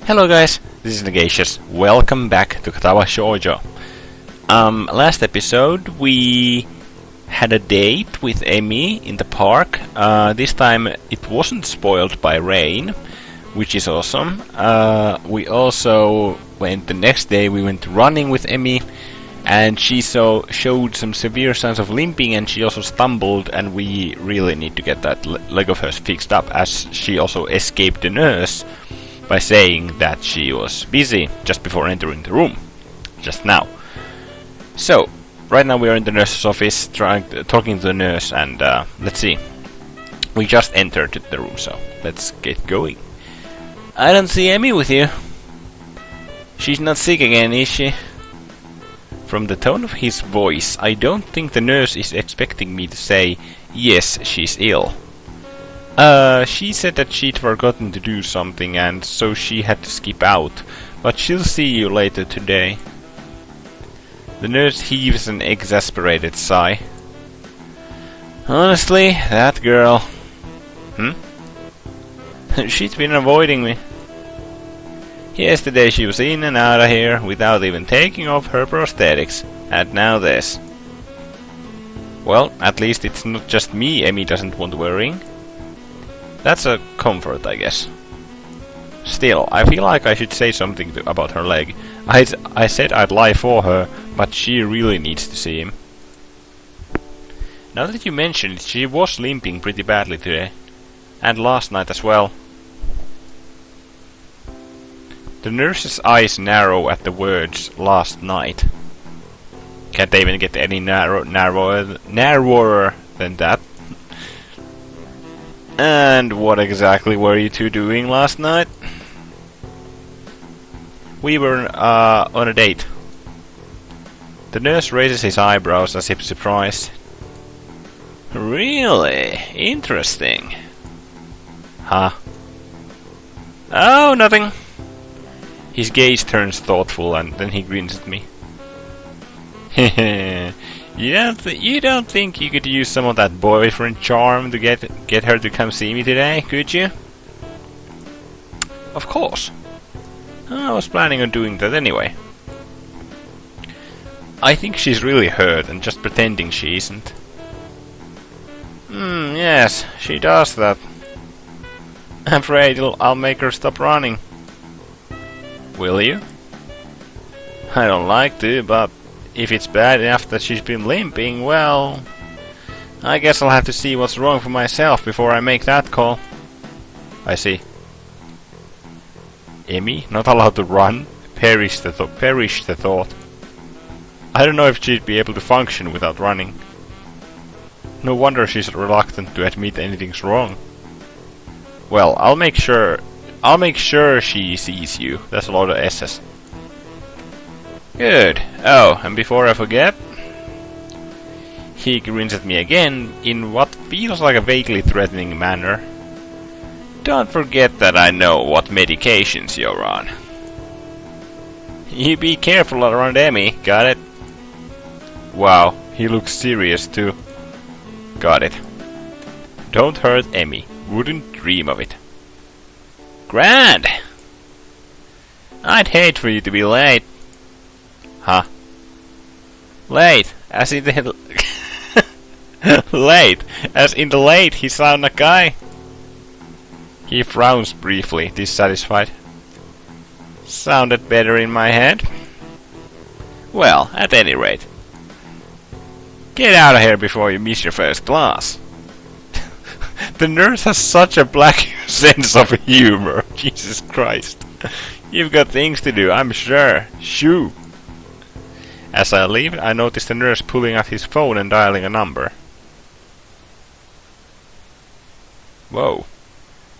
Hello guys, this is Negacious. Welcome back to Katawa Shoujo. Last episode we had a date with Emi in the park. This time it wasn't spoiled by rain, which is awesome. We also went the next day, we went running with Emi, and she showed some severe signs of limping, and she also stumbled, and we really need to get that leg of hers fixed up, as she also escaped the nurse by saying that she was busy just before entering the room, just now. So, right now we are in the nurse's office, talking to the nurse, and let's see. We just entered the room, so let's get going. I don't see Emi with you. She's not sick again, is she? From the tone of his voice, I don't think the nurse is expecting me to say, yes, she's ill. She said that she'd forgotten to do something, and so she had to skip out, but she'll see you later today. The nurse heaves an exasperated sigh. Honestly, that girl... She's been avoiding me. Yesterday she was in and out of here without even taking off her prosthetics, and now this. Well, at least it's not just me Emi doesn't want to wear a ring. That's a comfort, I guess. Still, I feel like I should say something about her leg. I said I'd lie for her, but she really needs to see him. Now that you mention it, she was limping pretty badly today. And last night as well. The nurse's eyes narrow at the words last night. Can't they even get any narrower than that? And what exactly were you two doing last night? We were on a date. The nurse raises his eyebrows as if surprised. Really? Interesting. Huh? Oh, nothing. His gaze turns thoughtful, and then he grins at me. You don't think you could use some of that boyfriend charm to get her to come see me today, could you? Of course. I was planning on doing that anyway. I think she's really hurt and just pretending she isn't. Yes, she does that. I'm afraid I'll make her stop running. Will you? I don't like to, but if it's bad enough that she's been limping, well... I guess I'll have to see what's wrong for myself before I make that call. I see. Emi, not allowed to run? Perish the thought. I don't know if she'd be able to function without running. No wonder she's reluctant to admit anything's wrong. Well, I'll make sure she sees you. That's a lot of S's. Good. Oh, and before I forget... He grins at me again, in what feels like a vaguely threatening manner. Don't forget that I know what medications you're on. You be careful around Emi, got it? Wow, he looks serious too. Got it. Don't hurt Emi. Wouldn't dream of it. Grand! I'd hate for you to be late. Huh? Late, as in the... late, as in the late Hisao Nakai? He frowns briefly, dissatisfied. Sounded better in my head. Well, at any rate. Get out of here before you miss your first class. The nurse has such a black sense of humor. Jesus Christ. You've got things to do, I'm sure. Shoo. As I leave, I notice the nurse pulling out his phone and dialing a number. Whoa.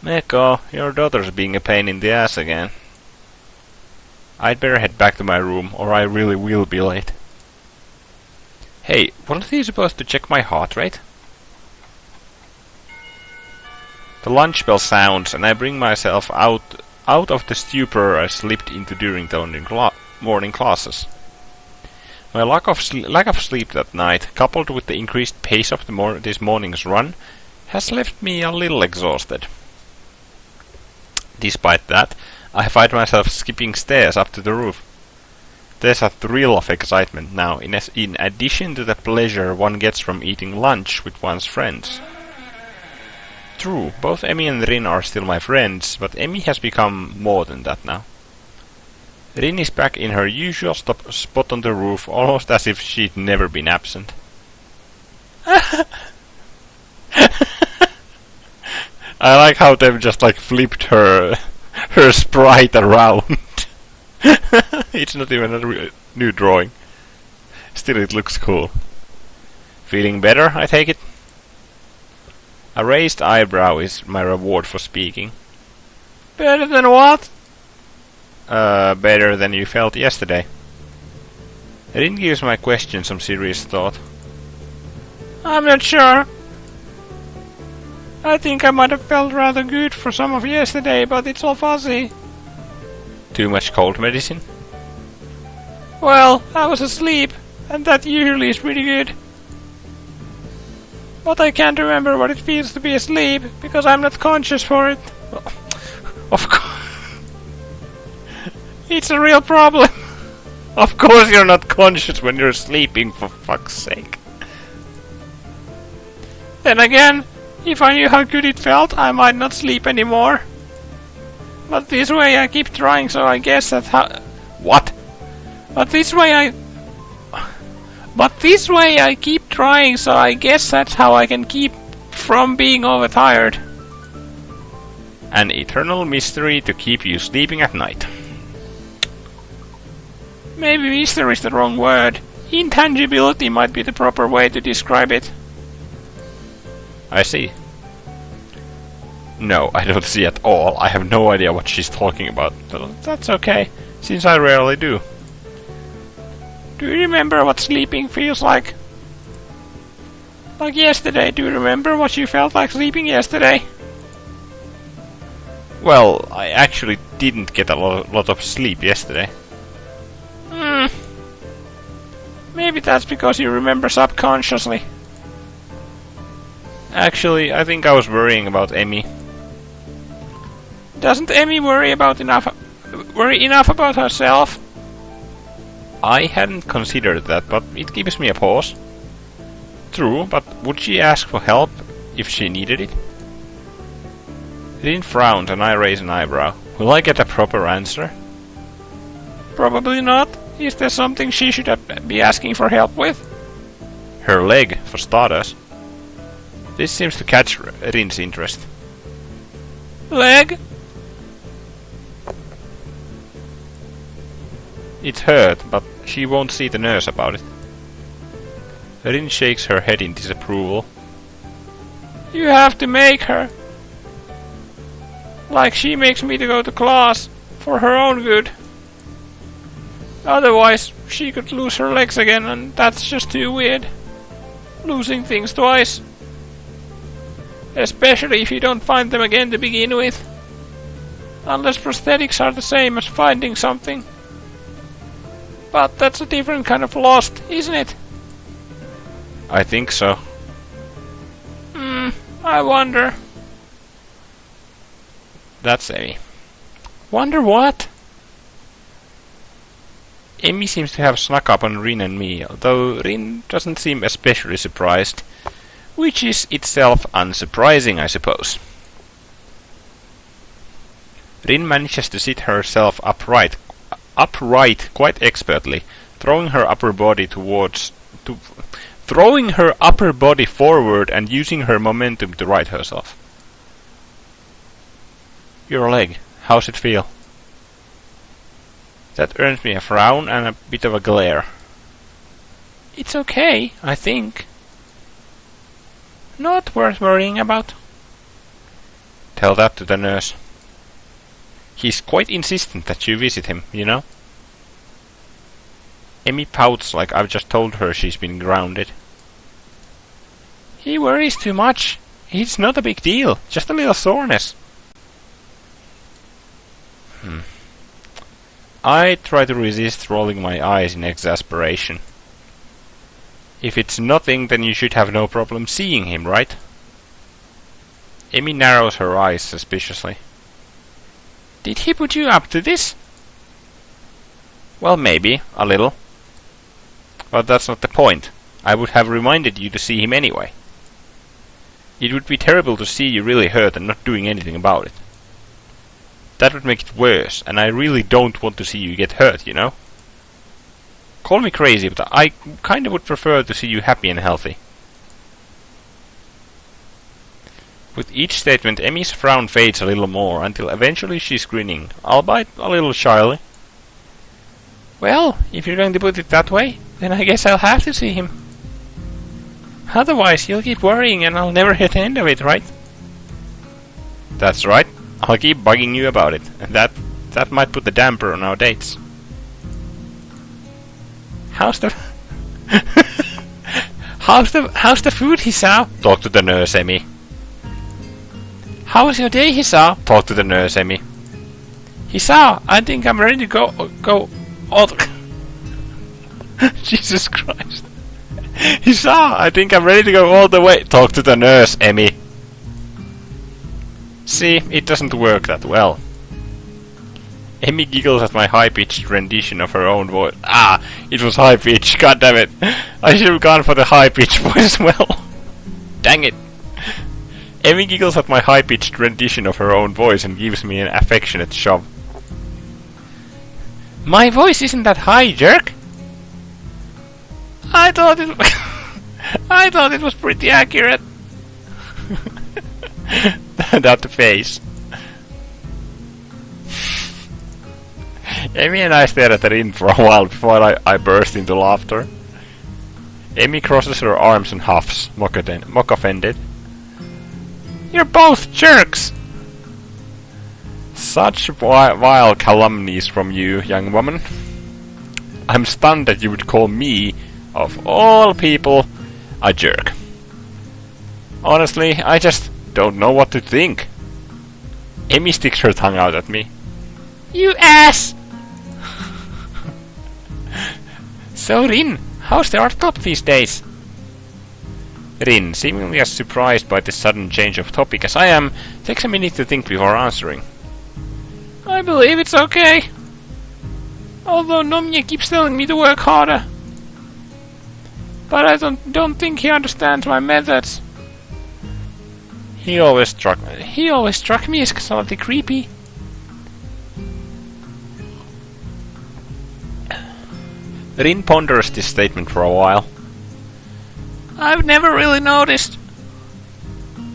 Mischa, your daughter's being a pain in the ass again. I'd better head back to my room, or I really will be late. Hey, wasn't he supposed to check my heart rate? The lunch bell sounds, and I bring myself out of the stupor I slipped into during the morning classes. My lack of sleep that night, coupled with the increased pace of this morning's run, has left me a little exhausted. Despite that, I find myself skipping stairs up to the roof. There's a thrill of excitement now, in addition to the pleasure one gets from eating lunch with one's friends. True, both Emmy and Rin are still my friends, but Emmy has become more than that now. Rin is back in her usual spot on the roof, almost as if she'd never been absent. I like how they've just flipped her sprite around. It's not even a new drawing. Still, it looks cool. Feeling better, I take it? A raised eyebrow is my reward for speaking. Better than what? Better than you felt yesterday. Rin gives my question some serious thought. I'm not sure. I think I might have felt rather good for some of yesterday, but it's all fuzzy. Too much cold medicine? Well, I was asleep, and that usually is pretty good. But I can't remember what it feels to be asleep, because I'm not conscious for it. Of course. It's a real problem. Of course you're not conscious when you're sleeping, for fuck's sake. Then again, if I knew how good it felt, I might not sleep anymore. But this way I keep trying, so I guess that's how... What? But this way I keep trying, so I guess that's how I can keep from being overtired. An eternal mystery to keep you sleeping at night. Maybe mystery is the wrong word. Intangibility might be the proper way to describe it. I see. No, I don't see at all. I have no idea what she's talking about. But that's okay, since I rarely do. Do you remember what sleeping feels like? Like yesterday, do you remember what you felt like sleeping yesterday? Well, I actually didn't get a lot of sleep yesterday. Maybe that's because you remember subconsciously. Actually, I think I was worrying about Emmy. Doesn't Emmy worry enough about herself? I hadn't considered that, but it gives me a pause. True, but would she ask for help if she needed it? Lynn frowned and I raised an eyebrow. Will I get a proper answer? Probably not. Is there something she should be asking for help with? Her leg, for starters. This seems to catch Rin's interest. Leg? It's hurt, but she won't see the nurse about it. Rin shakes her head in disapproval. You have to make her. Like she makes me to go to class, for her own good. Otherwise, she could lose her legs again, and that's just too weird. Losing things twice. Especially if you don't find them again to begin with. Unless prosthetics are the same as finding something. But that's a different kind of lost, isn't it? I think so. I wonder. That's Emmy. Wonder what? Emmy seems to have snuck up on Rin and me, although Rin doesn't seem especially surprised, which is itself unsurprising, I suppose. Rin manages to sit herself upright quite expertly, throwing her upper body forward and using her momentum to right herself. Your leg, how's it feel? That earns me a frown and a bit of a glare. It's okay, I think. Not worth worrying about. Tell that to the nurse. He's quite insistent that you visit him, you know? Emmy pouts like I've just told her she's been grounded. He worries too much. It's not a big deal, just a little soreness. I try to resist rolling my eyes in exasperation. If it's nothing, then you should have no problem seeing him, right? Emmy narrows her eyes suspiciously. Did he put you up to this? Well, maybe, a little. But that's not the point. I would have reminded you to see him anyway. It would be terrible to see you really hurt and not doing anything about it. That would make it worse, and I really don't want to see you get hurt, you know? Call me crazy, but I kinda would prefer to see you happy and healthy. With each statement, Emmy's frown fades a little more, until eventually she's grinning, albeit a little shyly. Well, if you're going to put it that way, then I guess I'll have to see him. Otherwise, you'll keep worrying and I'll never hit the end of it, right? That's right. I'll keep bugging you about it, and that might put the damper on our dates. How's the how's the food, Hisao? Talk to the nurse, Emmy. How was your day, Hisao? Talk to the nurse, Emmy. Hisao, I think I'm ready to go all the Jesus Christ. Hisao, I think I'm ready to go all the way. Talk to the nurse, Emmy. See, it doesn't work that well. Emmy giggles at my high-pitched rendition of her own voice. Ah, it was high-pitched, god damn it. I should have gone for the high-pitched voice as well. Dang it. Emmy giggles at my high-pitched rendition of her own voice and gives me an affectionate shove. My voice isn't that high, jerk. I thought it was pretty accurate. That the face. Emmy and I stared at Lynn for a while before I burst into laughter. Emmy crosses her arms and huffs, mock offended. You're both jerks! Such vile calumnies from you, young woman. I'm stunned that you would call me, of all people, a jerk. Honestly, I just don't know what to think. Emmy sticks her tongue out at me. You ass! So Rin, how's the art club these days? Rin, seemingly as surprised by this sudden change of topic as I am, takes a minute to think before answering. I believe it's okay. Although Nomiya keeps telling me to work harder. But I don't think he understands my methods. He always struck me as slightly creepy. Rin ponders this statement for a while. I've never really noticed.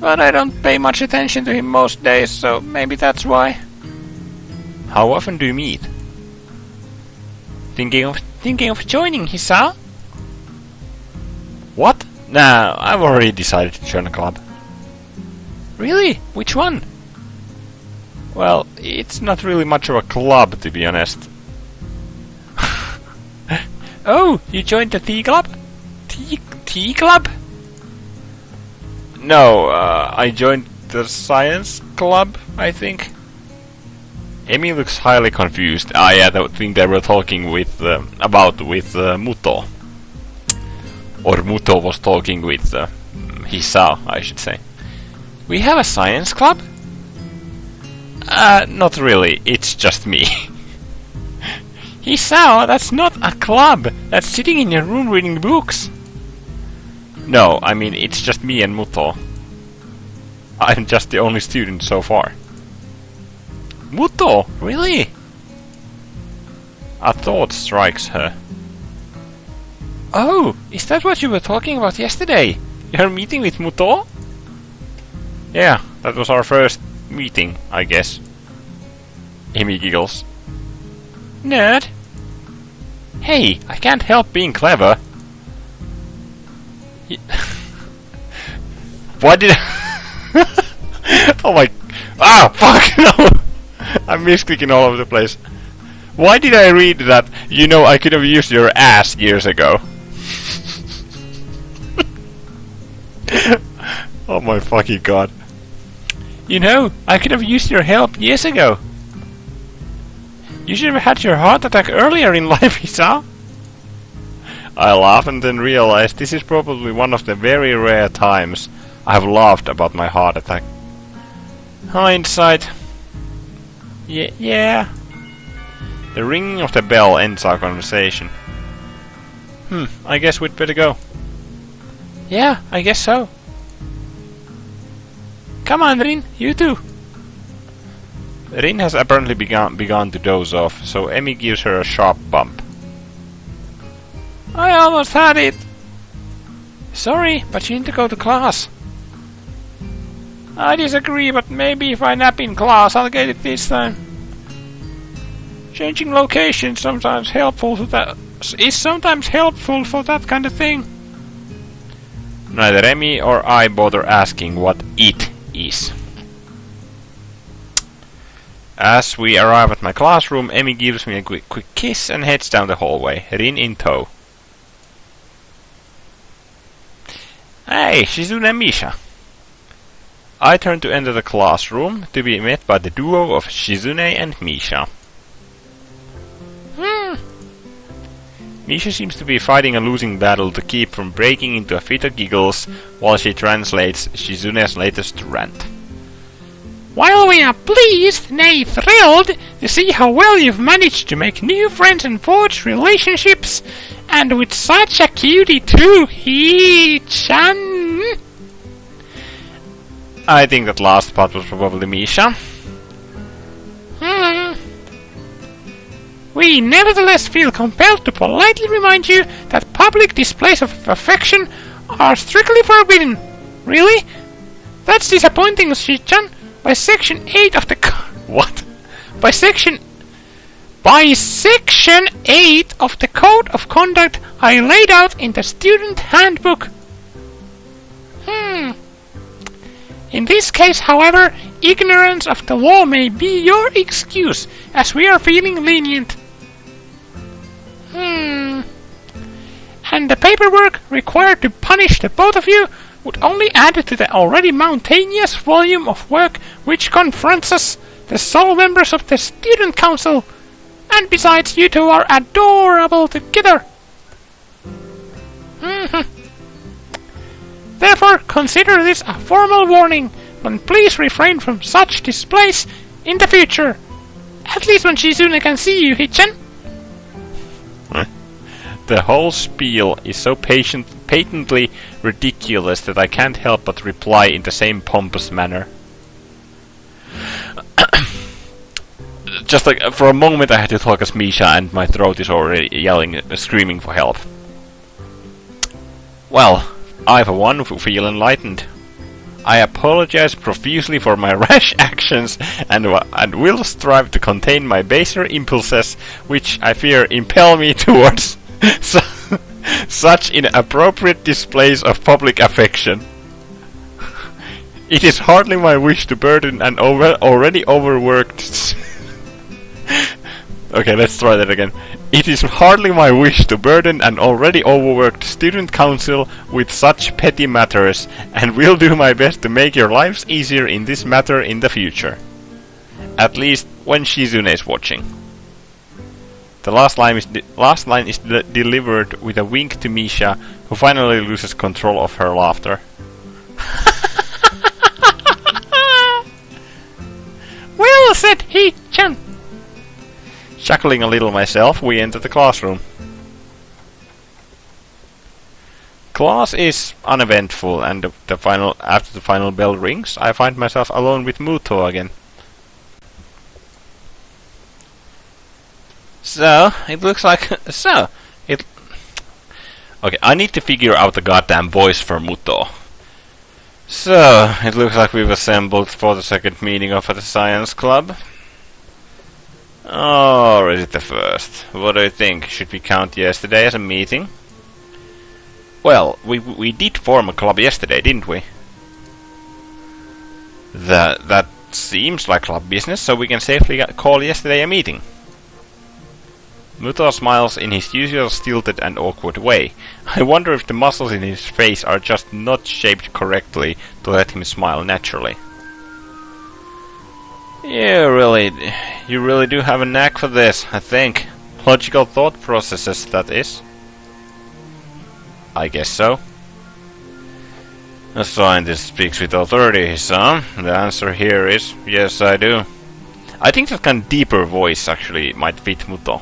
But I don't pay much attention to him most days, so maybe that's why. How often do you meet? Thinking of joining, Hisao? What? Nah, I've already decided to join a club. Really? Which one? Well, it's not really much of a club, to be honest. Oh, you joined the tea club? Tea club? No, I joined the science club, I think. Emi looks highly confused. Ah, yeah, the thing they were talking with Muto. Or Muto was talking with Hisao, I should say. We have a science club? Not really, it's just me. Hisao, that's not a club! That's sitting in your room reading books! No, I mean, it's just me and Muto. I'm just the only student so far. Muto? Really? A thought strikes her. Oh, is that what you were talking about yesterday? Your meeting with Muto? Yeah, that was our first meeting, I guess. Emi giggles. Nerd? Hey, I can't help being clever. Why did I... Oh my... Ah, fuck, no! I'm misclicking all over the place. Why did I read that, you know, I could have used your ass years ago? Oh my fucking god. You know, I could have used your help years ago. You should have had your heart attack earlier in life, Hisao. I laugh and then realize this is probably one of the very rare times I have laughed about my heart attack. Hindsight. Yeah. The ringing of the bell ends our conversation. I guess we'd better go. Yeah, I guess so. Come on, Rin, you too. Rin has apparently begun to doze off, so Emmy gives her a sharp bump. I almost had it. Sorry, but you need to go to class. I disagree, but maybe if I nap in class, I'll get it this time. Changing location is sometimes helpful for that kind of thing. Neither Emmy or I bother asking what it is. As we arrive at my classroom, Emmy gives me a quick kiss and heads down the hallway, Rin in tow. Hey, Shizune and Mischa. I turn to enter the classroom to be met by the duo of Shizune and Mischa. Mischa seems to be fighting a losing battle to keep from breaking into a fit of giggles while she translates Shizune's latest rant. While we are pleased, nay thrilled, to see how well you've managed to make new friends and forge relationships, and with such a cutie too, He-chan. I think that last part was probably Mischa. We nevertheless feel compelled to politely remind you that public displays of affection are strictly forbidden. Really? That's disappointing, Shi-chan. By Section 8 of the What? By Section 8 of the Code of Conduct I laid out in the student handbook. In this case, however, ignorance of the law may be your excuse, as we are feeling lenient. And the paperwork required to punish the both of you would only add to the already mountainous volume of work which confronts us, the sole members of the student council. And besides, you two are adorable together. Therefore, consider this a formal warning, and please refrain from such displays in the future. At least when Shizune can see you, Hichan. The whole spiel is so patently ridiculous that I can't help but reply in the same pompous manner. Just like for a moment I had to talk as Mischa and my throat is already screaming for help. Well, I for one feel enlightened. I apologize profusely for my rash actions and will strive to contain my baser impulses, which I fear impel me towards such inappropriate displays of public affection. It is hardly my wish to burden an already overworked... Okay, let's try that again. It is hardly my wish to burden an already overworked student council with such petty matters, and will do my best to make your lives easier in this matter in the future. At least when Shizune is watching. The last line is delivered with a wink to Mischa, who finally loses control of her laughter. Well said, He-chan! Chuckling a little myself, we enter the classroom. Class is uneventful, and after the final bell rings, I find myself alone with Muto again. Okay, I need to figure out the goddamn voice for Muto. So, it looks like we've assembled for the second meeting of the science club. Or is it the first? What do you think? Should we count yesterday as a meeting? Well, we did form a club yesterday, didn't we? That seems like club business, so we can safely call yesterday a meeting. Muto smiles in his usual stilted and awkward way. I wonder if the muscles in his face are just not shaped correctly to let him smile naturally. You really do have a knack for this, I think. Logical thought processes, that is. I guess so. A scientist speaks with authority, son. The answer here is, yes, I do. I think that kind of deeper voice actually might fit Muto.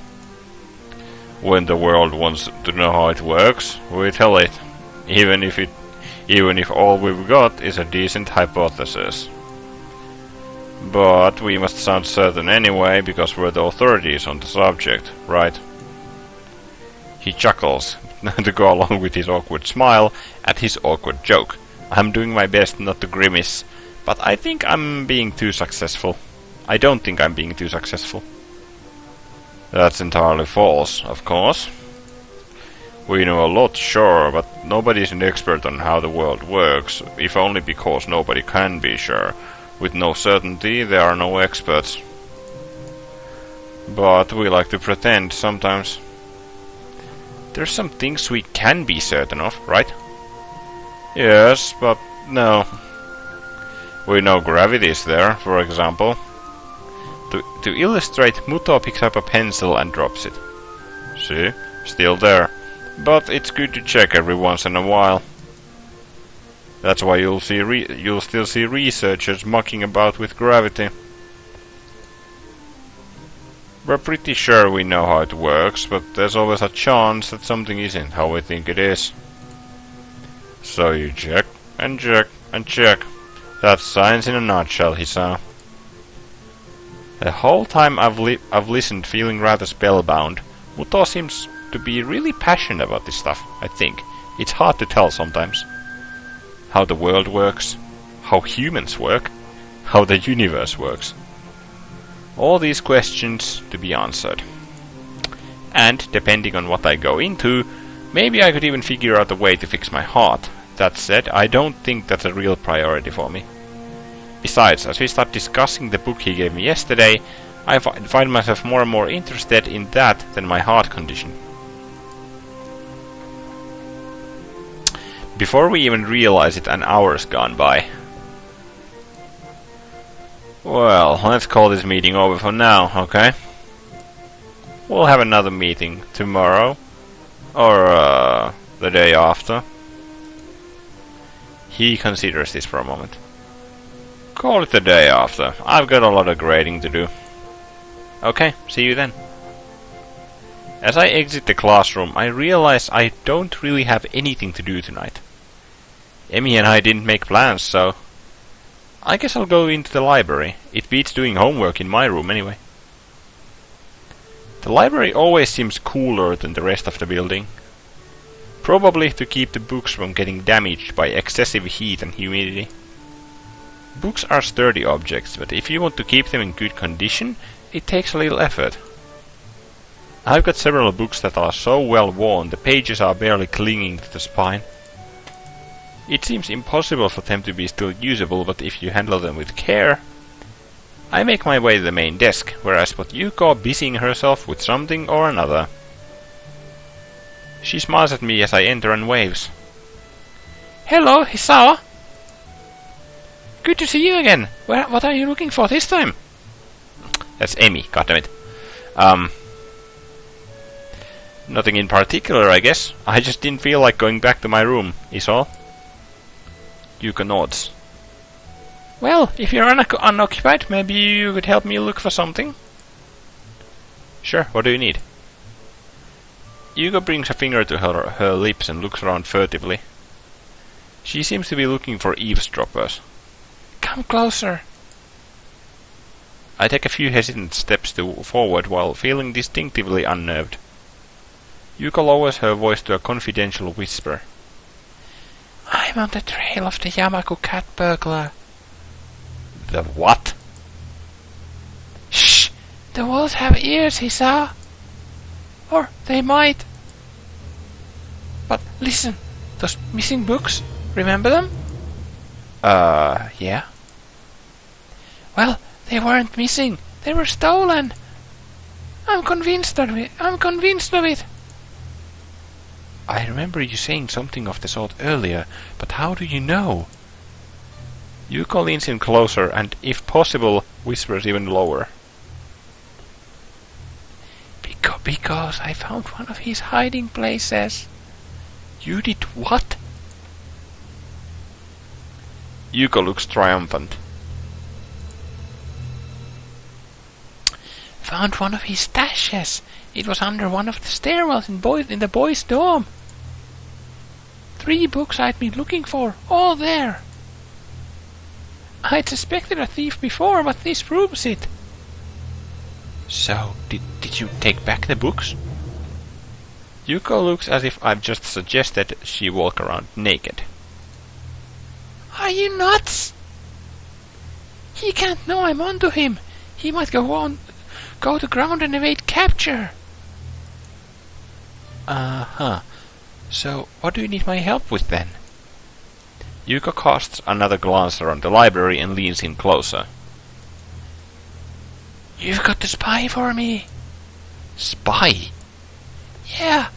When the world wants to know how it works, we tell it, even if all we've got is a decent hypothesis. But we must sound certain anyway, because we're the authorities on the subject, right? He chuckles, to go along with his awkward smile at his awkward joke. I'm doing my best not to grimace, but I think I'm being too successful. I don't think I'm being too successful. That's entirely false, of course. We know a lot, sure, but nobody's an expert on how the world works, if only because nobody can be sure. With no certainty, there are no experts. But we like to pretend sometimes. There's some things we can be certain of, right? Yes, but no. We know gravity is there, for example. To illustrate, Muto picks up a pencil and drops it. See? Still there. But it's good to check every once in a while. That's why you'll still see researchers mucking about with gravity. We're pretty sure we know how it works, but there's always a chance that something isn't how we think it is. So you check, and check, and check. That's science in a nutshell, Hisao. The whole time I've listened feeling rather spellbound. Muto seems to be really passionate about this stuff, I think. It's hard to tell sometimes. How the world works, how humans work, how the universe works. All these questions to be answered. And, depending on what I go into, maybe I could even figure out a way to fix my heart. That said, I don't think that's a real priority for me. Besides, as we start discussing the book he gave me yesterday, I find myself more and more interested in that than my heart condition. Before we even realize it, an hour's gone by. Well, let's call this meeting over for now, okay? We'll have another meeting tomorrow, or the day after. He considers this for a moment. Call it the day after. I've got a lot of grading to do. Okay, see you then. As I exit the classroom, I realize I don't really have anything to do tonight. Emmy and I didn't make plans, so I guess I'll go into the library. It beats doing homework in my room anyway. The library always seems cooler than the rest of the building. Probably to keep the books from getting damaged by excessive heat and humidity. Books are sturdy objects, but if you want to keep them in good condition, it takes a little effort. I've got several books that are so well worn the pages are barely clinging to the spine. It seems impossible for them to be still usable, but if you handle them with care... I make my way to the main desk, where I spot Yuko busying herself with something or another. She smiles at me as I enter and waves. Hello, Hisao! Good to see you again! What are you looking for this time? That's Amy, goddammit. Nothing in particular, I guess. I just didn't feel like going back to my room, is all. Yuko nods. Well, if you're unoccupied, maybe you could help me look for something? Sure, what do you need? Yuko brings a finger to her lips and looks around furtively. She seems to be looking for eavesdroppers. Come closer. I take a few hesitant steps forward while feeling distinctively unnerved. Yuko lowers her voice to a confidential whisper. I'm on the trail of the Yamaku cat burglar. The what? Shh! The wolves have ears, Hisao. Or they might. But listen, those missing books, remember them? Yeah. Well, they weren't missing. They were stolen. I'm convinced of it. I remember you saying something of the sort earlier, but how do you know? Yuko leans in closer and, if possible, whispers even lower. Because I found one of his hiding places. You did what? Yuko looks triumphant. Found one of his stashes. It was under one of the stairwells in the boys' dorm. 3 books I'd been looking for, all there. I'd suspected a thief before, but this proves it. So, did you take back the books? Yuko looks as if I've just suggested she walk around naked. Are you nuts? He can't know I'm onto him. He might go to ground and evade capture. Uh-huh. So, what do you need my help with then? Yuko casts another glance around the library and leans in closer. You've got to spy for me. Spy? Yeah,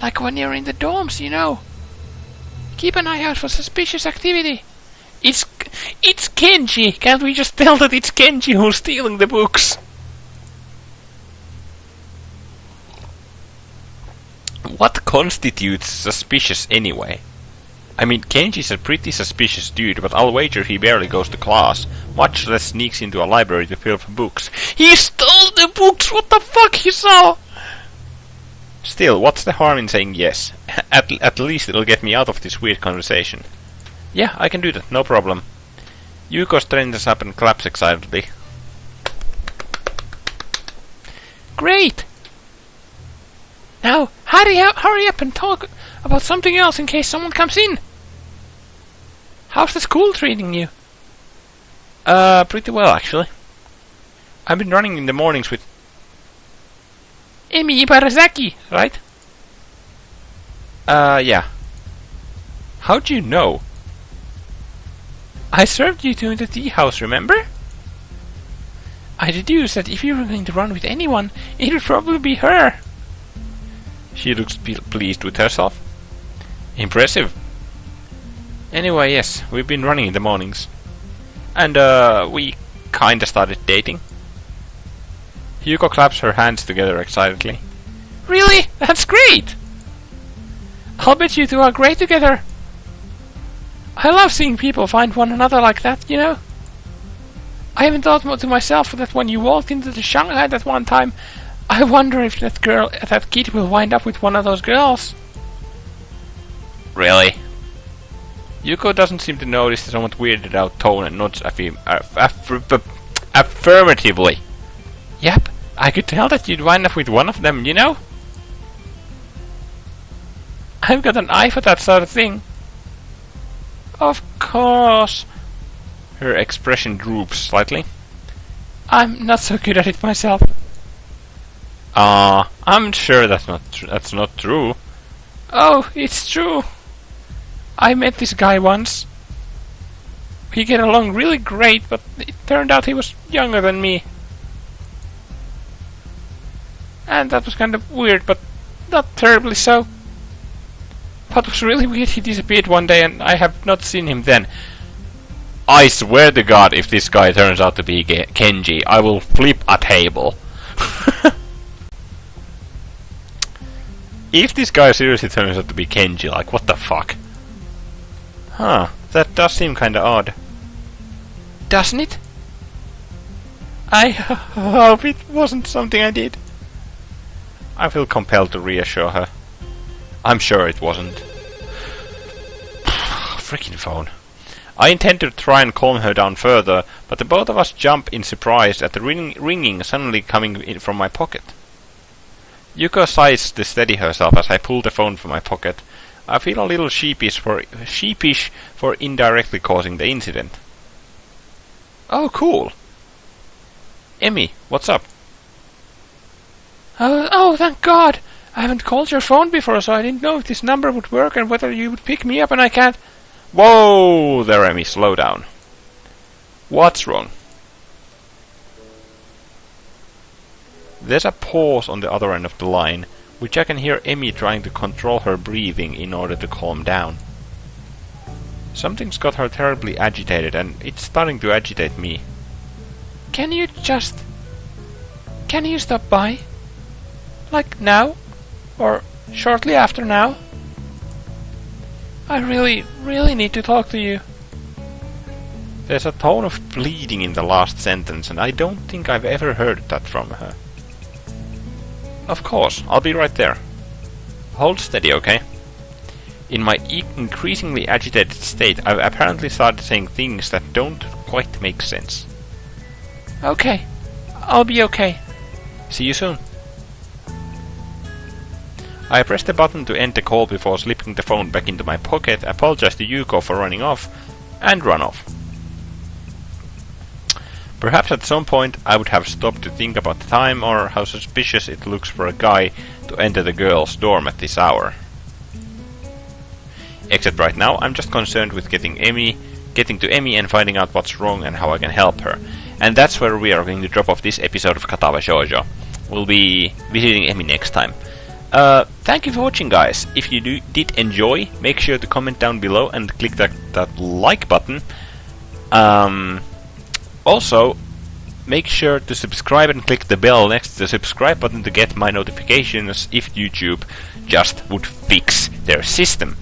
like when you're in the dorms, you know. Keep an eye out for suspicious activity. It's Kenji! Can't we just tell that it's Kenji who's stealing the books? What constitutes suspicious anyway? I mean, Kenji's a pretty suspicious dude, but I'll wager he barely goes to class, much less sneaks into a library to fill for books. He stole the books! What the fuck, Hisao? Still, what's the harm in saying yes? At least it'll get me out of this weird conversation. Yeah, I can do that, no problem. Yuko straightens up and claps excitedly. Great! Now, hurry up and talk about something else in case someone comes in. How's the school treating you? Pretty well, actually. I've been running in the mornings with Emi Ibarazaki, right? Yeah. How'd you know? I served you two in the tea house, remember? I deduced that if you were going to run with anyone, it would probably be her. She looks pleased with herself. Impressive. Anyway, yes, we've been running in the mornings. And, we kinda started dating. Yuko claps her hands together excitedly. Really? That's great! I'll bet you two are great together. I love seeing people find one another like that, you know? I even thought to myself that when you walked into the Shanghai that one time, I wonder if that kid will wind up with one of those girls. Really? Yuko doesn't seem to notice the somewhat weirded out tone and nods affirmatively. Yep, I could tell that you'd wind up with one of them, you know? I've got an eye for that sort of thing. Of course. Her expression droops slightly. I'm not so good at it myself. I'm sure that's not true. Oh, it's true. I met this guy once. We get along really great, but it turned out he was younger than me. And that was kind of weird, but not terribly so. What was really weird, he disappeared one day and I have not seen him then. I swear to God, if this guy turns out to be Kenji, I will flip a table. If this guy seriously turns out to be Kenji, like, what the fuck? Huh, that does seem kinda odd. Doesn't it? I hope it wasn't something I did. I feel compelled to reassure her. I'm sure it wasn't. Freaking phone. I intend to try and calm her down further, but the both of us jump in surprise at the ringing suddenly coming in from my pocket. Yuko sighs to steady herself as I pull the phone from my pocket. I feel a little sheepish for indirectly causing the incident. Oh, cool. Emi, what's up? Oh, thank God! I haven't called your phone before, so I didn't know if this number would work and whether you would pick me up, and I can't... Whoa there, Emi, slow down. What's wrong? There's a pause on the other end of the line, which I can hear Emi trying to control her breathing in order to calm down. Something's got her terribly agitated, and it's starting to agitate me. Can you stop by? Like now? Or shortly after now? I really need to talk to you. There's a tone of pleading in the last sentence, and I don't think I've ever heard that from her. Of course, I'll be right there. Hold steady, okay? In my increasingly agitated state, I've apparently started saying things that don't quite make sense. Okay, I'll be okay. See you soon. I pressed the button to end the call before slipping the phone back into my pocket, apologized to Yuko for running off, and run off. Perhaps at some point I would have stopped to think about the time or how suspicious it looks for a guy to enter the girls' dorm at this hour. Except right now I'm just concerned with getting to Emmy and finding out what's wrong and how I can help her. And that's where we are going to drop off this episode of Katawa Shoujo. We'll be visiting Emmy next time. Thank you for watching, guys. If you did enjoy, make sure to comment down below and click that like button. Also, make sure to subscribe and click the bell next to the subscribe button to get my notifications if YouTube just would fix their system.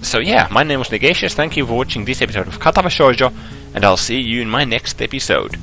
So yeah, my name was Negacious, thank you for watching this episode of Katawa Shoujo, and I'll see you in my next episode.